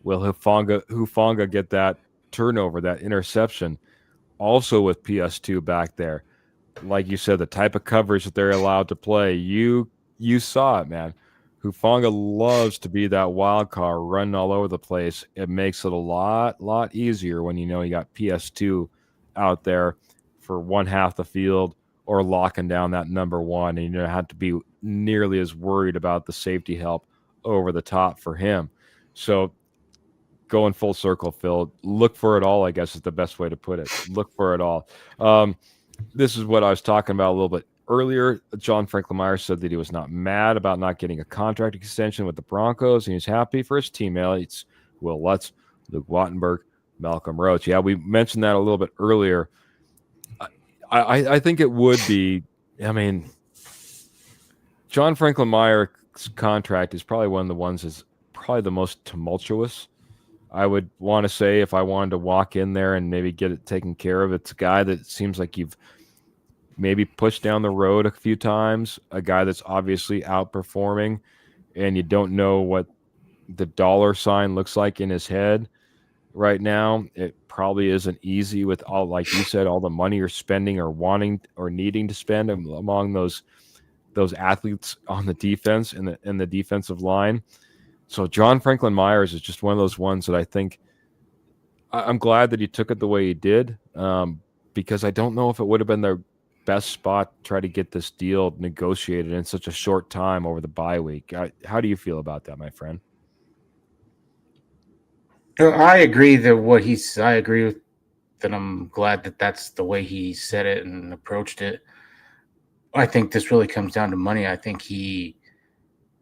will Hufanga get that turnover, that interception, also with PS2 back there? Like you said, the type of coverage that they're allowed to play, you saw it, man. Hufanga loves to be that wild card running all over the place. It makes it a lot easier when you got PS2 out there for one half the field or locking down that number one, and you don't have to be nearly as worried about the safety help over the top for him. So going full circle, Phil, look for it all, I guess is the best way to put it. Look for it all. This is what I was talking about a little bit earlier. John Franklin said that he was not mad about not getting a contract extension with the Broncos, and he's happy for his teammates, Will Lutz, Luke Wattenberg, Malcolm Roach. Yeah, we mentioned that a little bit earlier. I think it would be, I mean, John Franklin Meyer's contract is probably one of the ones that's probably the most tumultuous. I would want to say, if I wanted to walk in there and maybe get it taken care of, it's a guy that seems like you've maybe pushed down the road a few times, a guy that's obviously outperforming, and you don't know what the dollar sign looks like in his head right now. It probably isn't easy with all, like you said, all the money you're spending or wanting or needing to spend among those athletes on the defense and the defensive line. So John Franklin Myers is just one of those ones that I think I'm glad that he took it the way he did, because I don't know if it would have been their best spot to try to get this deal negotiated in such a short time over the bye week. How do you feel about that, my friend? I agree I agree with that. I'm glad that that's the way he said it and approached it. I think this really comes down to money. I think he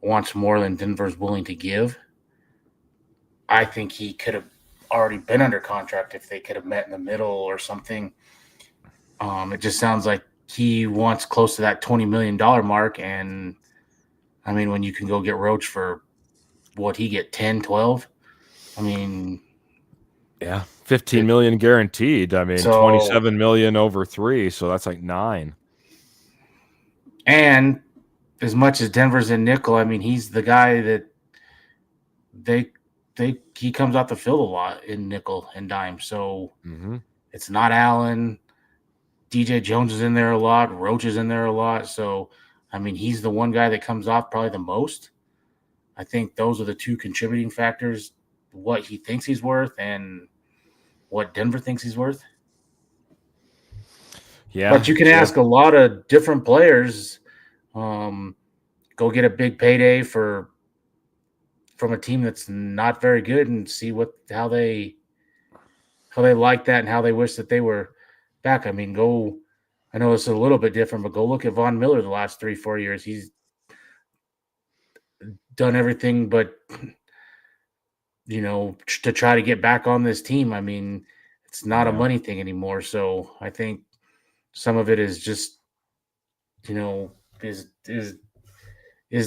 wants more than Denver's willing to give. I think he could have already been under contract if they could have met in the middle or something. It just sounds like he wants close to that $20 million mark. And I mean, when you can go get Roach for what he get, 10, 12, I mean, Yeah, 15 million guaranteed. I mean, so, 27 million over 3, so that's like 9. and as much as Denver's in nickel, I mean, he's the guy that they he comes off the field a lot in nickel and dime. So it's not Allen. DJ Jones is in there a lot. Roach is in there a lot. So, I mean, he's the one guy that comes off probably the most. I think those are the two contributing factors, what he thinks he's worth and what Denver thinks he's worth. Yeah. But you can ask a lot of different players, go get a big payday from a team that's not very good and see how they like that and how they wish that they were back. I mean, I know it's a little bit different, but go look at Von Miller the last 3-4 years. He's done everything but, to try to get back on this team. I mean, it's not a money thing anymore. So I think some of it is just, is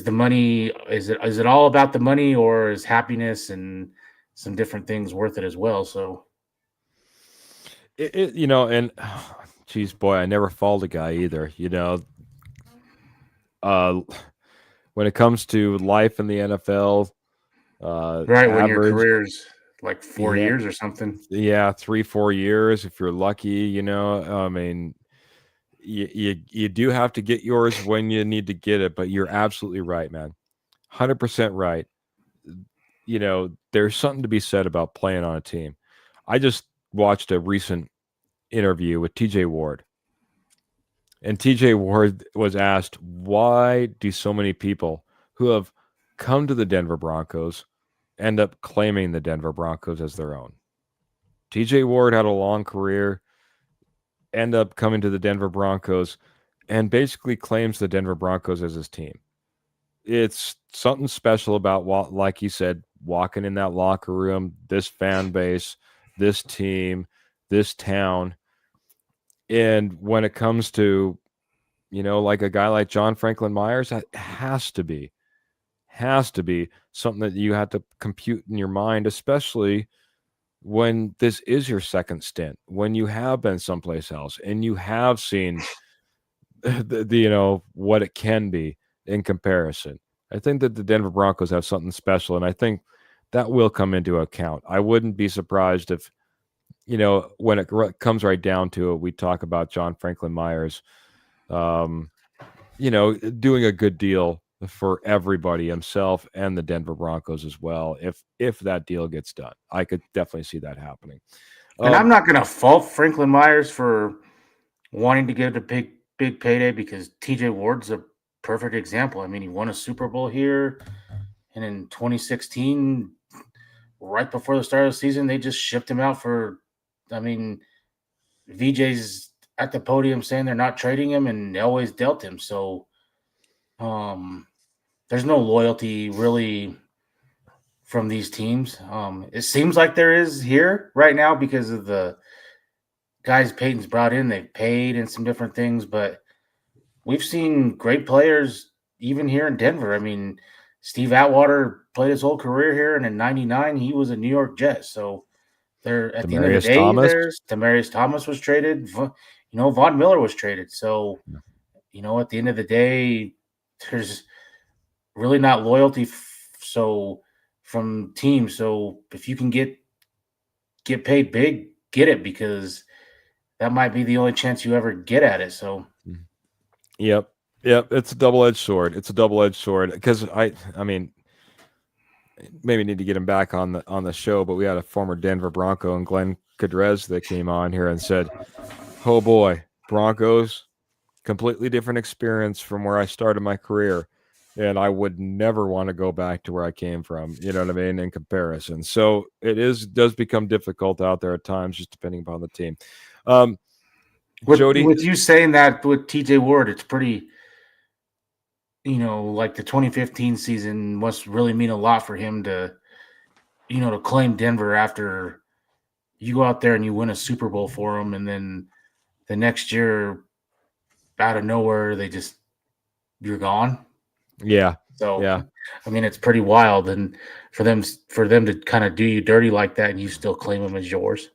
the money, is it all about the money, or is happiness and some different things worth it as well? So and geez, boy, I never fault a guy either. When it comes to life in the NFL, right, when your average, career's like 4 years or something. Yeah, 3-4 years if you're lucky. I mean, you do have to get yours when you need to get it. But you're absolutely right, man. 100% right. There's something to be said about playing on a team. I just watched a recent interview with TJ Ward, and TJ Ward was asked, why do so many people who have come to the Denver Broncos end up claiming the Denver Broncos as their own? TJ Ward had a long career, end up coming to the Denver Broncos, and basically claims the Denver Broncos as his team. It's something special about, like you said, walking in that locker room, this fan base, this team, this town. And when it comes to, like a guy like John Franklin Myers, that has to be something that you have to compute in your mind, especially when this is your second stint, when you have been someplace else and you have seen what it can be in comparison. I think that the Denver Broncos have something special, and I think that will come into account. I wouldn't be surprised if, when it comes right down to it, we talk about John Franklin Myers, doing a good deal for everybody, himself and the Denver Broncos as well. If that deal gets done, I could definitely see that happening. And I'm not going to fault Franklin Myers for wanting to get a big payday, because TJ Ward's a perfect example. I mean, he won a Super Bowl here, and in 2016, right before the start of the season, they just shipped him out for, I mean, VJ's at the podium saying they're not trading him, and they always dealt him. So there's no loyalty really from these teams. It seems like there is here right now because of the guys Peyton's brought in. They've paid and some different things, but we've seen great players even here in Denver. I mean, Steve Atwater played his whole career here, and in @99 he was a New York Jet. So there, at the end of the Demarius day, Thomas. there's Demarius Thomas was traded. Von Miller was traded. So at the end of the day, there's really not loyalty. So from teams. So if you can get paid big, get it, because that might be the only chance you ever get at it. So, Yep. It's a double-edged sword. Because I mean, maybe need to get him back on the show. But we had a former Denver Bronco and Glenn Cadrez that came on here and said, "Oh boy, Broncos, completely different experience from where I started my career, and I would never want to go back to where I came from." You know what I mean? In comparison, so does become difficult out there at times, just depending upon the team. Jody, with you saying that with TJ Ward, it's pretty, like the 2015 season must really mean a lot for him to, to claim Denver after you go out there and you win a Super Bowl for him, and then the next year, out of nowhere, you're gone. Yeah. So, yeah. I mean, it's pretty wild, and for them to kind of do you dirty like that, and you still claim them as yours.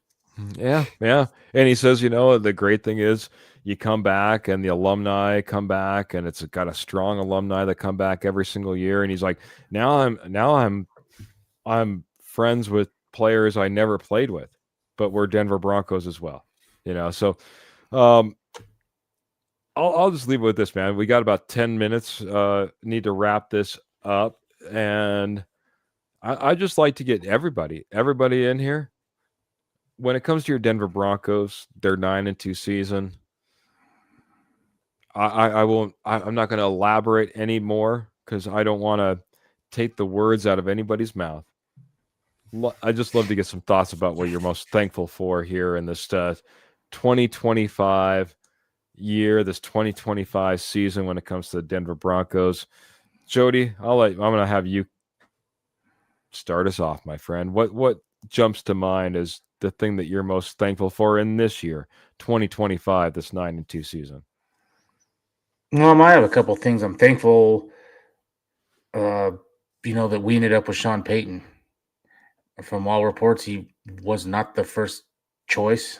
Yeah. And he says, the great thing is you come back and the alumni come back, and it's got a strong alumni that come back every single year. And he's like, now I'm friends with players I never played with, but we're Denver Broncos as well. So I'll just leave it with this, man. We got about 10 minutes. Need to wrap this up, and I just like to get everybody in here. When it comes to your Denver Broncos, their 9-2 season, I won't. I'm not going to elaborate anymore because I don't want to take the words out of anybody's mouth. I just love to get some thoughts about what you're most thankful for here in this 2025 year, this 2025 season when it comes to the Denver Broncos. Jody, I'm going to have you start us off, my friend. What jumps to mind as the thing that you're most thankful for in this year, 2025, this 9-2 season? I have a couple things I'm thankful. That we ended up with Sean Payton. From all reports, he was not the first choice.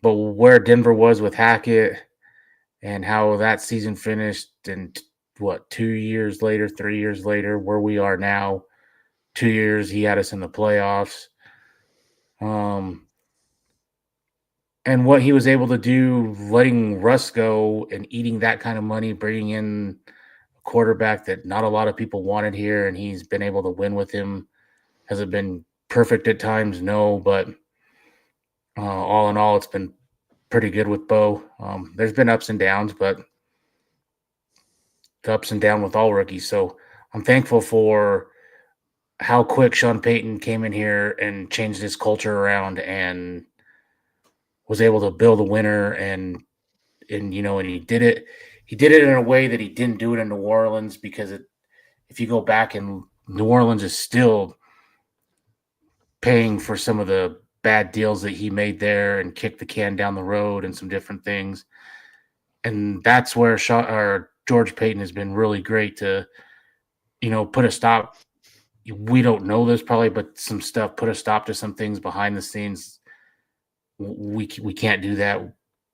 But where Denver was with Hackett and how that season finished, and 2 years later, 3 years later, where we are now, 2 years, he had us in the playoffs. And what he was able to do, letting Russ go and eating that kind of money, bringing in quarterback that not a lot of people wanted here, and he's been able to win with him. Has it been perfect at times? No, but all in all, it's been pretty good with Bo. There's been ups and downs, but the ups and downs with all rookies. So I'm thankful for how quick Sean Payton came in here and changed his culture around and was able to build a winner and and he did it. He did it in a way that he didn't do it in New Orleans because if you go back and New Orleans is still paying for some of the bad deals that he made there and kicked the can down the road and some different things. And that's where George Payton has been really great to, put a stop. We don't know this probably, but some stuff put a stop to some things behind the scenes. We can't do that.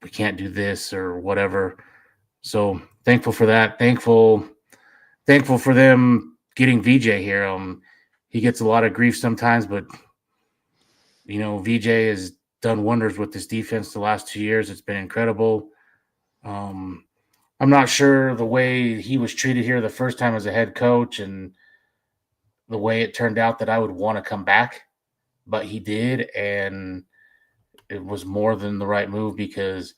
We can't do this or whatever. So thankful for that. Thankful for them getting VJ here. He gets a lot of grief sometimes, but VJ has done wonders with this defense the last 2 years. It's been incredible. I'm not sure the way he was treated here the first time as a head coach and the way it turned out that I would want to come back, but he did, and it was more than the right move because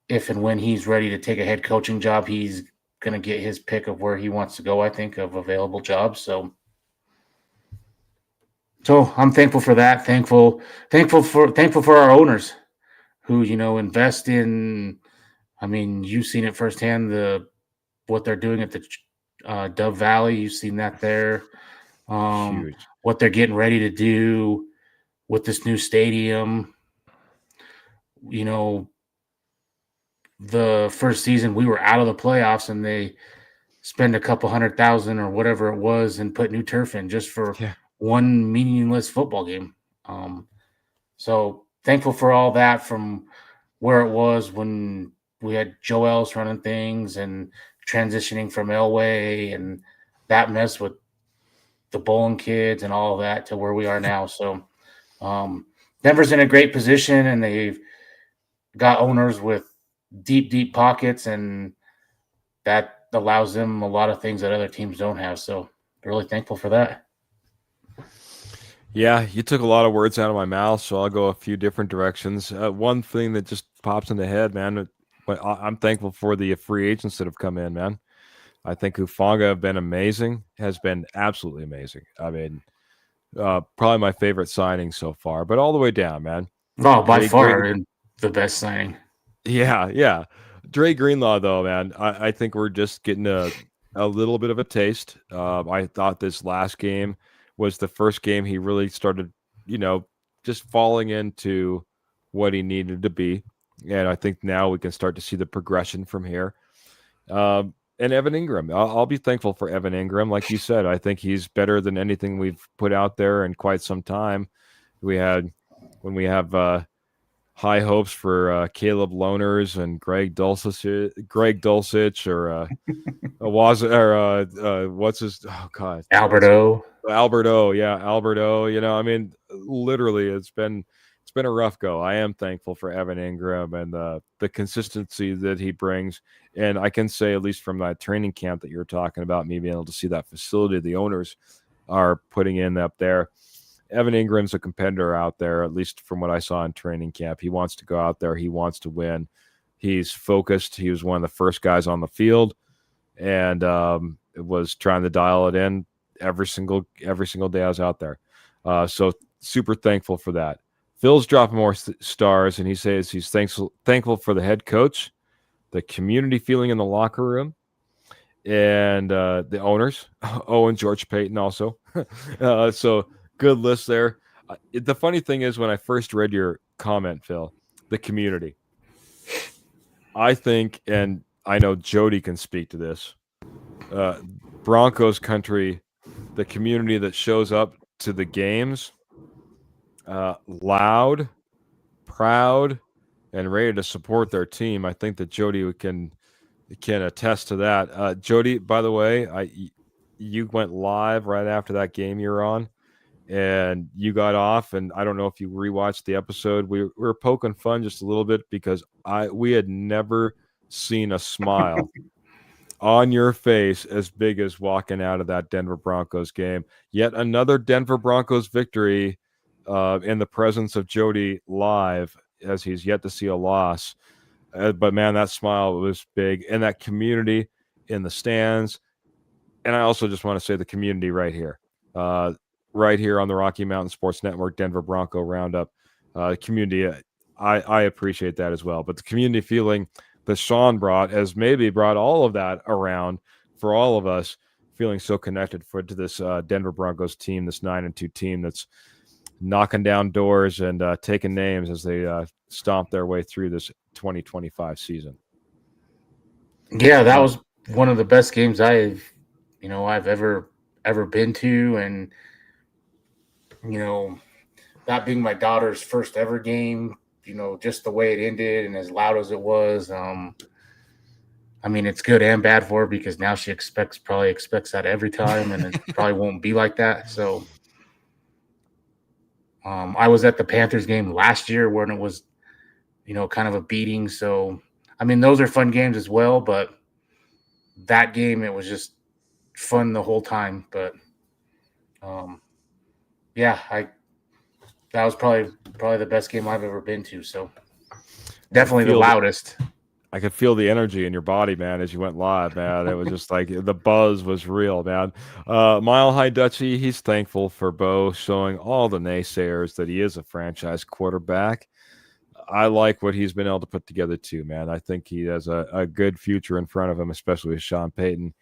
if and when he's ready to take a head coaching job, he's going to get his pick of where he wants to go, I think, of available jobs. So I'm thankful for that. Thankful for our owners who, invest in, I mean, you've seen it firsthand, what they're doing at the Dove Valley. You've seen that there. Huge. What they're getting ready to do with this new stadium. The first season we were out of the playoffs and they spend a couple $100,000 or whatever it was and put new turf in just for one meaningless football game. So thankful for all that from where it was when we had Joe Ellis running things and transitioning from Elway and that mess with the bowling kids and all of that to where we are now. So Denver's in a great position and they've got owners with deep pockets, and that allows them a lot of things that other teams don't have. So really thankful for that. Yeah, you took a lot of words out of my mouth, so I'll go a few different directions. One thing that just pops in the head, man, I'm thankful for the free agents that have come in, man. I think Hufanga have been amazing, has been absolutely amazing. I mean, probably my favorite signing so far, but all the way down, man. Oh, by far the best signing. Yeah. Dre Greenlaw, though, man, I think we're just getting a little bit of a taste. I thought this last game was the first game he really started, just falling into what he needed to be. And I think now we can start to see the progression from here. And Evan Ingram, I'll be thankful for Evan Ingram. Like you said, I think he's better than anything we've put out there in quite some time. When we have high hopes for Caleb Loners and Greg Dulcich, or what's his? Oh God, Alberto. Yeah, Alberto. I mean, literally, it's been a rough go. I am thankful for Evan Ingram and the consistency that he brings. And I can say, at least from that training camp that you're talking about, me being able to see that facility the owners are putting in up there. Evan Ingram's a competitor out there, at least from what I saw in training camp. He wants to go out there. He wants to win. He's focused. He was one of the first guys on the field, and was trying to dial it in every single day I was out there. So super thankful for that. Phil's dropping more stars, and he says he's thankful for the head coach, the community feeling in the locker room, and the owners, and George Payton also. So good list there. The funny thing is, when I first read your comment, Phil, the community, I think, and I know Jody can speak to this, Broncos country, the community that shows up to the games, loud, proud, and ready to support their team. I think that Jody can attest to that. Jody, by the way, you went live right after that game you're on, and you got off, and I don't know if you rewatched the episode. We were poking fun just a little bit because we had never seen a smile on your face as big as walking out of that Denver Broncos game. Yet another Denver Broncos victory in the presence of Jody live, as he's yet to see a loss. But man, that smile was big, and that community in the stands. And I also just want to say the community uh, right here on the Rocky Mountain Sports Network, Denver Bronco Roundup community. I appreciate that as well. But the community feeling that Sean brought has maybe brought all of that around for all of us, feeling so connected to this Denver Broncos team, this 9-2 team that's knocking down doors and taking names as they stomp their way through this 2025 season. Yeah, that was one of the best games I've ever been to, and that being my daughter's first ever game, just the way it ended and as loud as it was. I mean, it's good and bad for her because now she probably expects that every time, and it probably won't be like that. So, I was at the Panthers game last year when it was, kind of a beating. So, I mean, those are fun games as well, but that game, it was just fun the whole time. But, yeah, that was probably the best game I've ever been to. So, definitely the loudest. I could feel the energy in your body, man, as you went live, man. It was just like the buzz was real, man. Mile High Dutchie, he's thankful for Bo showing all the naysayers that he is a franchise quarterback. I like what he's been able to put together too, man. I think he has a good future in front of him, especially with Sean Payton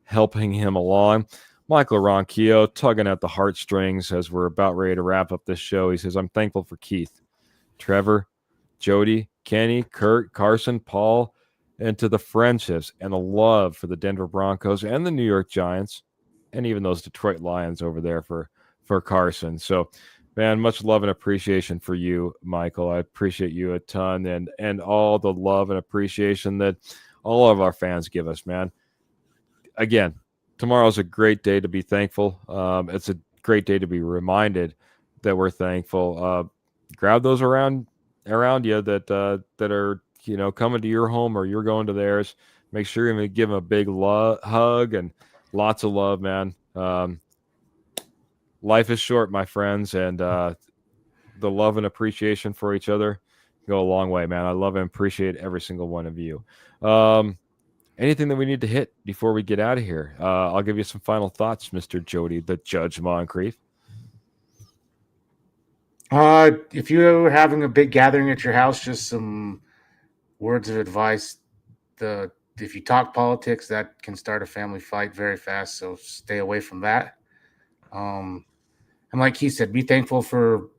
helping him along. Michael Ronquillo tugging at the heartstrings as we're about ready to wrap up this show. He says, I'm thankful for Keith, Trevor, Jody, Kenny, Kurt, Carson, Paul, and to the friendships and the love for the Denver Broncos and the New York Giants, and even those Detroit Lions over there for Carson. So, man, much love and appreciation for you, Michael. I appreciate you a ton, and all the love and appreciation that all of our fans give us, man. Again, tomorrow's a great day to be thankful. It's a great day to be reminded that we're thankful. Grab those around you that are coming to your home or you're going to theirs. Make sure you're going to give them a big hug and lots of love, man. Life is short, my friends, and the love and appreciation for each other go a long way, man. I love and appreciate every single one of you. Anything that we need to hit before we get out of here? I'll give you some final thoughts, Mr. Jody, the Judge Moncrief. If you're having a big gathering at your house, just some words of advice. If you talk politics, that can start a family fight very fast. So stay away from that. And like he said, be thankful for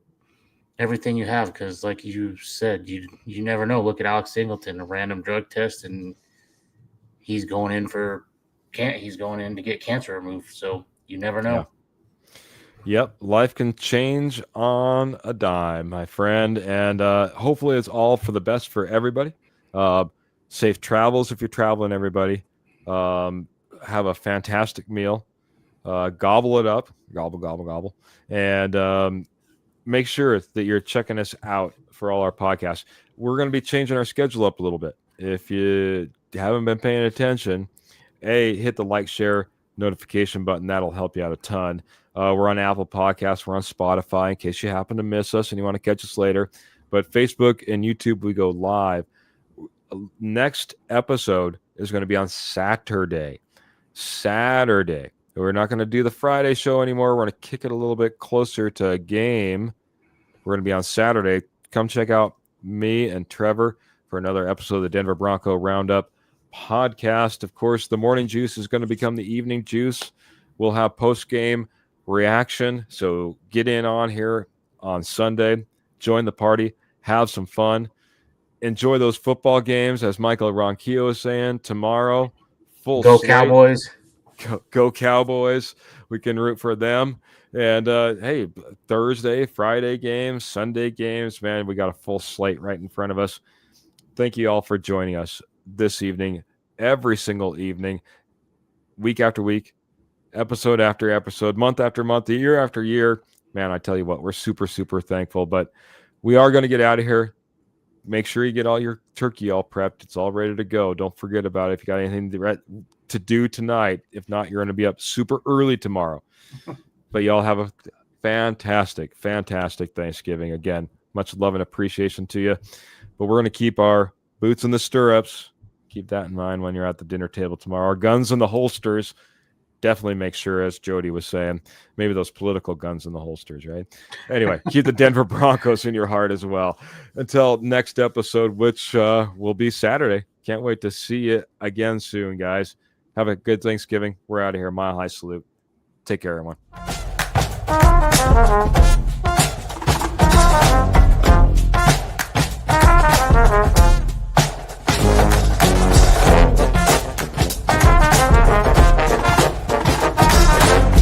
everything you have, because like you said, you never know. Look at Alex Singleton, a random drug test, and he's going in to get cancer removed. So you never know. Yeah. Yep, life can change on a dime, my friend, and hopefully it's all for the best for everybody. Safe travels if you're traveling, everybody. Have a fantastic meal. Gobble it up, gobble, gobble, gobble, and make sure that you're checking us out for all our podcasts. We're going to be changing our schedule up a little bit. If you haven't been paying attention, hit the like, share, notification button. That'll help you out a ton. We're on Apple Podcasts. We're on Spotify in case you happen to miss us and you want to catch us later. But Facebook and YouTube, we go live. Next episode is going to be on Saturday. We're not going to do the Friday show anymore. We're going to kick it a little bit closer to a game. We're going to be on Saturday. Come check out me and Trevor for another episode of the Denver Bronco Roundup podcast. Of course, the morning juice is going to become the evening juice. We'll have post-game reaction. So get in on here on Sunday. Join the party. Have some fun. Enjoy those football games, as Michael Ronquillo is saying. Tomorrow, full Go slate. Cowboys. Go Cowboys. We can root for them. And, hey, Thursday, Friday games, Sunday games, man, we got a full slate right in front of us. Thank you all for joining us this evening, every single evening, week after week, episode after episode, month after month, year after year. Man, I tell you what, we're super, super thankful. But we are going to get out of here. Make sure you get all your turkey all prepped. It's all ready to go. Don't forget about it. If you got anything to do tonight. If not, you're going to be up super early tomorrow. But y'all have a fantastic Thanksgiving. Again, much love and appreciation to you. But we're going to keep our boots in the stirrups. Keep that in mind when you're at the dinner table tomorrow. Our guns in the holsters. Definitely make sure, as Jody was saying, maybe those political guns in the holsters, right? Anyway, keep the Denver Broncos in your heart as well. Until next episode, which will be Saturday. Can't wait to see you again soon, guys. Have a good Thanksgiving. We're out of here. Mile High Salute. Take care, everyone.